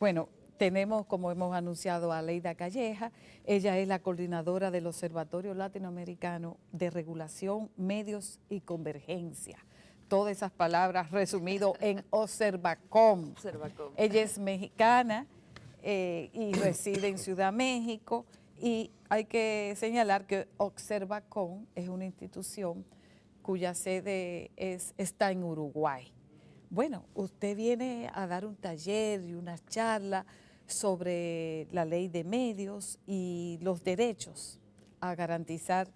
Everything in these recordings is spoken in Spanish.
Bueno, tenemos, como hemos anunciado, a Aleida Calleja. Ella es la coordinadora del Observatorio Latinoamericano de Regulación, Medios y Convergencia. Todas esas palabras resumido en Observacom. Observacom. Ella es mexicana y reside en Ciudad México, y hay que señalar que Observacom es una institución cuya sede está en Uruguay. Bueno, usted viene a dar un taller y una charla sobre la ley de medios y los derechos a garantizar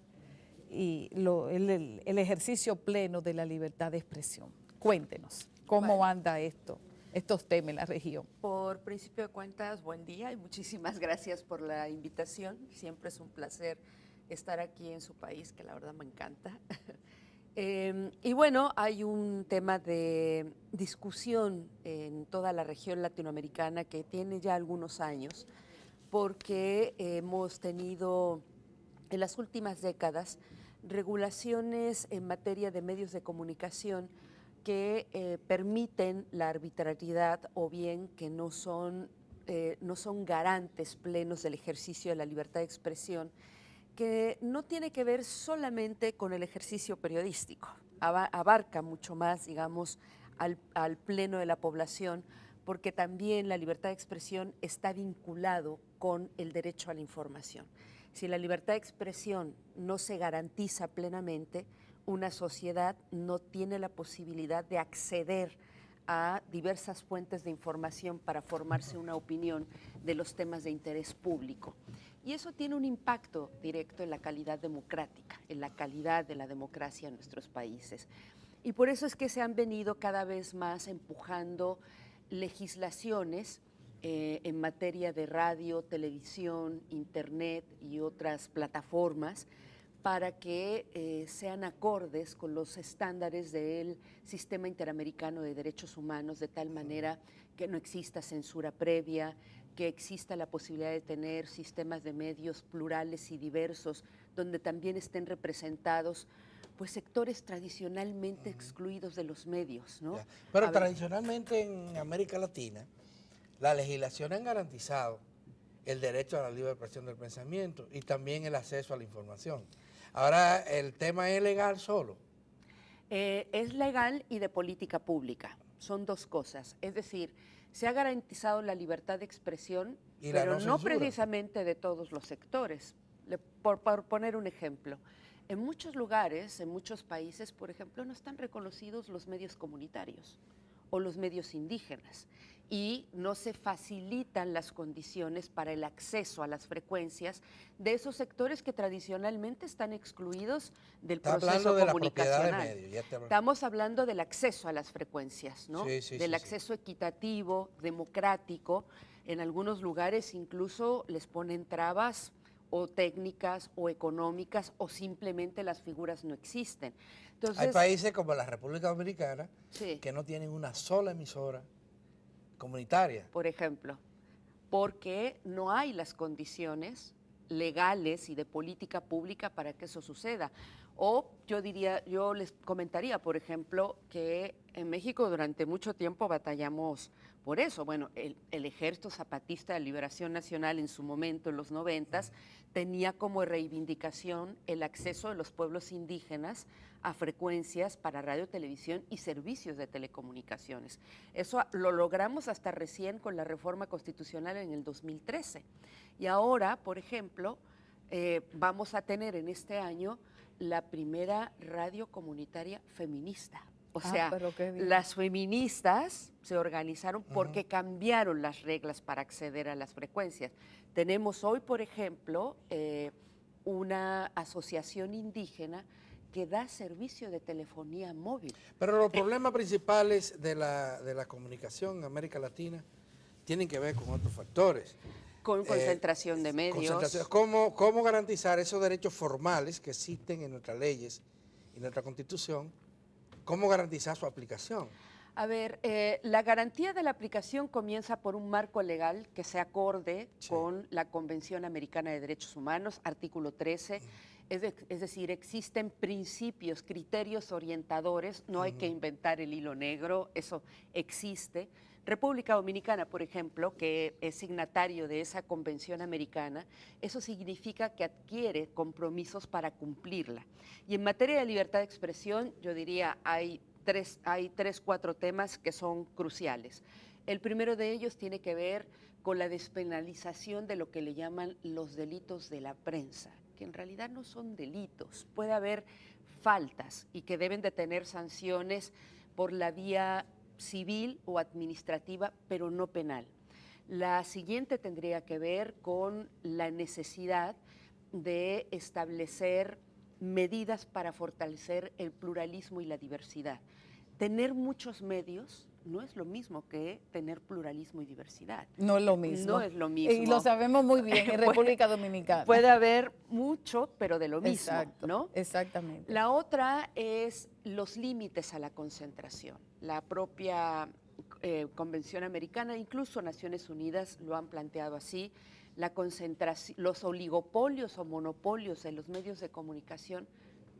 el ejercicio pleno de la libertad de expresión. Cuéntenos, ¿cómo anda estos temas en la región? Por principio de cuentas, buen día y muchísimas gracias por la invitación. Siempre es un placer estar aquí en su país, que la verdad me encanta. Y bueno, hay un tema de discusión en toda la región latinoamericana que tiene ya algunos años, porque hemos tenido en las últimas décadas regulaciones en materia de medios de comunicación que permiten la arbitrariedad o bien que no son garantes plenos del ejercicio de la libertad de expresión, que no tiene que ver solamente con el ejercicio periodístico, abarca mucho más, digamos, al pleno de la población, porque también la libertad de expresión está vinculado con el derecho a la información. Si la libertad de expresión no se garantiza plenamente, una sociedad no tiene la posibilidad de acceder a diversas fuentes de información para formarse una opinión de los temas de interés público. Y eso tiene un impacto directo en la calidad democrática, en la calidad de la democracia en nuestros países. Y por eso es que se han venido cada vez más empujando legislaciones en materia de radio, televisión, internet y otras plataformas para que sean acordes con los estándares del Sistema Interamericano de Derechos Humanos, de tal manera que no exista censura previa, que exista la posibilidad de tener sistemas de medios plurales y diversos, donde también estén representados pues sectores tradicionalmente excluidos de los medios, ¿no? Pero tradicionalmente en América Latina, las legislaciones han garantizado el derecho a la libre expresión del pensamiento y también el acceso a la información. Ahora, ¿el tema es legal solo? Es legal y de política pública, son dos cosas. Es decir, se ha garantizado la libertad de expresión, pero no precisamente de todos los sectores. Por poner un ejemplo, en muchos lugares, en muchos países, por ejemplo, no están reconocidos los medios comunitarios o los medios indígenas y no se facilitan las condiciones para el acceso a las frecuencias de esos sectores que tradicionalmente están excluidos del proceso comunicacional. Estamos hablando del acceso a las frecuencias, ¿no? Del acceso equitativo, democrático. En algunos lugares incluso les ponen trabas o técnicas o económicas o simplemente las figuras no existen. Entonces, hay países como la República Dominicana que no tienen una sola emisora comunitaria. Por ejemplo, porque no hay las condiciones legales y de política pública para que eso suceda. O yo les comentaría, por ejemplo, que en México durante mucho tiempo batallamos por eso. Bueno, el Ejército Zapatista de Liberación Nacional en su momento, en los 90s, tenía como reivindicación el acceso de los pueblos indígenas a frecuencias para radio, televisión y servicios de telecomunicaciones. Eso lo logramos hasta recién con la reforma constitucional en el 2013. Y ahora, por ejemplo, vamos a tener en este año la primera radio comunitaria feminista. O sea, las feministas se organizaron porque cambiaron las reglas para acceder a las frecuencias. Tenemos hoy, por ejemplo, una asociación indígena que da servicio de telefonía móvil. Pero los problemas principales de la comunicación en América Latina tienen que ver con otros factores. Con concentración de medios. ¿Cómo garantizar esos derechos formales que existen en nuestras leyes y nuestra Constitución? ¿Cómo garantizar su aplicación? A ver, la garantía de la aplicación comienza por un marco legal que se acorde con la Convención Americana de Derechos Humanos, artículo 13, Es decir, existen principios, criterios orientadores, no hay que inventar el hilo negro, eso existe. República Dominicana, por ejemplo, que es signatario de esa convención americana, eso significa que adquiere compromisos para cumplirla. Y en materia de libertad de expresión, yo diría, hay tres, cuatro temas que son cruciales. El primero de ellos tiene que ver con la despenalización de lo que le llaman los delitos de la prensa, que en realidad no son delitos. Puede haber faltas y que deben de tener sanciones por la vía civil o administrativa, pero no penal. La siguiente tendría que ver con la necesidad de establecer medidas para fortalecer el pluralismo y la diversidad. Tener muchos medios no es lo mismo que tener pluralismo y diversidad. No es lo mismo. No es lo mismo. Y lo sabemos muy bien en República Dominicana. Puede haber mucho, pero de lo mismo, Exacto, ¿no? Exactamente. La otra es los límites a la concentración. La propia Convención Americana, incluso Naciones Unidas lo han planteado así. La concentración, los oligopolios o monopolios en los medios de comunicación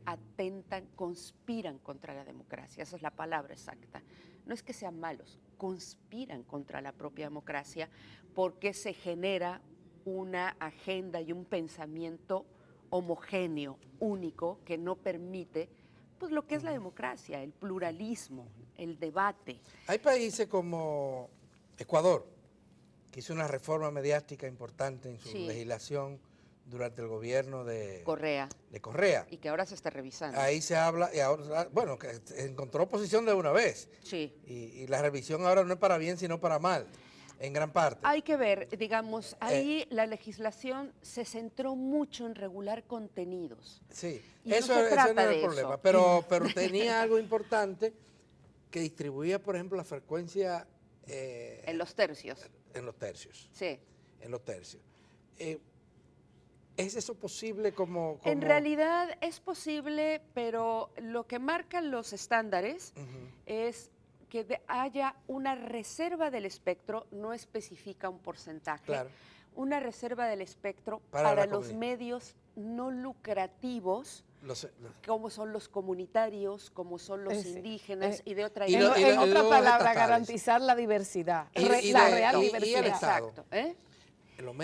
atentan, conspiran contra la democracia, esa es la palabra exacta. No es que sean malos, conspiran contra la propia democracia porque se genera una agenda y un pensamiento homogéneo, único, que no permite pues lo que es la democracia, el pluralismo, el debate. Hay países como Ecuador, que hizo una reforma mediática importante en su legislación durante el gobierno de Correa. Y que ahora se está revisando. Ahí se habla, y ahora, bueno, que encontró oposición de una vez. Sí. Y la revisión ahora no es para bien, sino para mal, en gran parte. Hay que ver, digamos, ahí la legislación se centró mucho en regular contenidos. Sí, y eso no era el problema, pero tenía algo importante que distribuía, por ejemplo, la frecuencia... en los tercios. En los tercios. Sí. En los tercios. ¿Es eso posible como...? En realidad es posible, pero lo que marcan los estándares es que haya una reserva del espectro, no especifica un porcentaje, claro, una reserva del espectro para los medios no lucrativos, como son los comunitarios, como son los indígenas y de otra en otra palabra, garantizar la diversidad, la real diversidad. Exacto.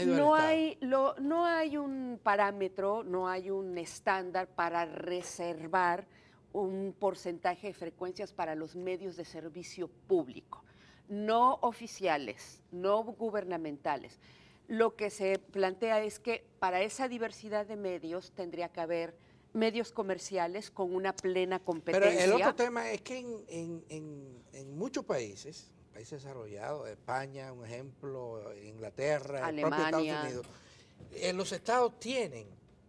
No hay un parámetro, no hay un estándar para reservar un porcentaje de frecuencias para los medios de servicio público, no oficiales, no gubernamentales. Lo que se plantea es que para esa diversidad de medios tendría que haber medios comerciales con una plena competencia. Pero el otro tema es que en muchos países desarrollados, España, un ejemplo, Inglaterra, Alemania, el propio Estados Unidos, los estados tienen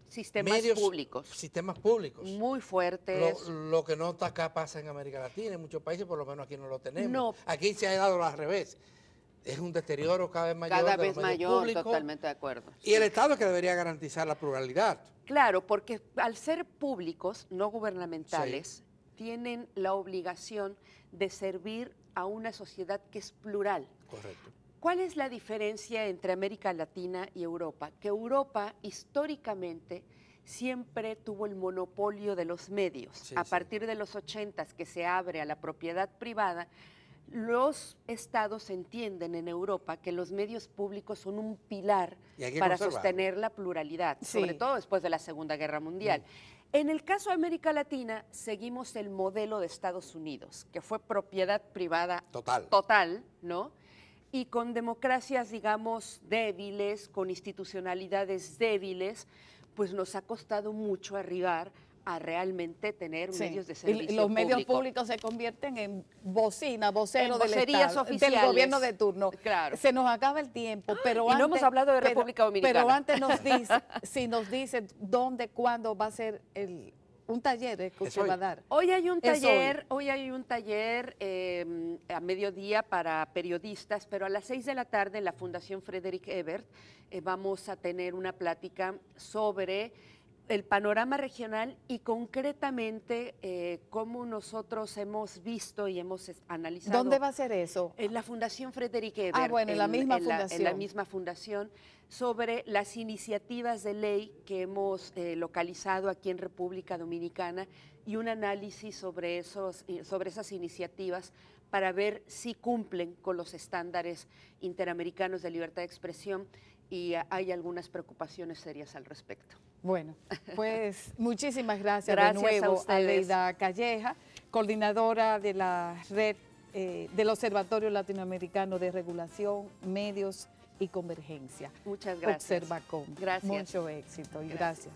sistemas públicos muy fuertes. Lo que no está acá pasa en América Latina, en muchos países por lo menos aquí no lo tenemos. No. Aquí se ha dado al revés. Es un deterioro cada vez mayor. Cada vez mayor, totalmente de acuerdo. Y el Estado es que debería garantizar la pluralidad. Claro, porque al ser públicos, no gubernamentales, tienen la obligación de servir a una sociedad que es plural. Correcto. ¿Cuál es la diferencia entre América Latina y Europa? Que Europa históricamente siempre tuvo el monopolio de los medios. A partir de los 80s, que se abre a la propiedad privada, los estados entienden en Europa que los medios públicos son un pilar para sostener la pluralidad, sobre todo después de la Segunda Guerra Mundial. En el caso de América Latina, seguimos el modelo de Estados Unidos, que fue propiedad privada total, ¿no? Y con democracias, digamos, débiles, con institucionalidades débiles, pues nos ha costado mucho arribar a realmente tener medios de servicio público. Y los medios públicos se convierten en vocero del Estado, oficiales del gobierno de turno. Claro. Se nos acaba el tiempo, pero y antes, no hemos hablado de República Dominicana. Pero antes nos dice dónde, cuándo va a ser un taller que usted va a dar. Hoy hay un taller, a mediodía para periodistas, pero a las 6 de la tarde en la Fundación Frederick Ebert vamos a tener una plática sobre el panorama regional y concretamente cómo nosotros hemos visto y hemos analizado. ¿Dónde va a ser eso? En la Fundación Frederick Ebert. Ah, bueno, en la misma en la fundación. misma fundación, sobre las iniciativas de ley que hemos localizado aquí en República Dominicana y un análisis sobre esas iniciativas para ver si cumplen con los estándares interamericanos de libertad de expresión, y hay algunas preocupaciones serias al respecto. Bueno, pues muchísimas gracias, Gracias de a nuevo a ustedes. Aleida Calleja, coordinadora de la red del Observatorio Latinoamericano de Regulación, Medios y Convergencia. Muchas gracias. Observacom. Gracias. Mucho éxito y gracias.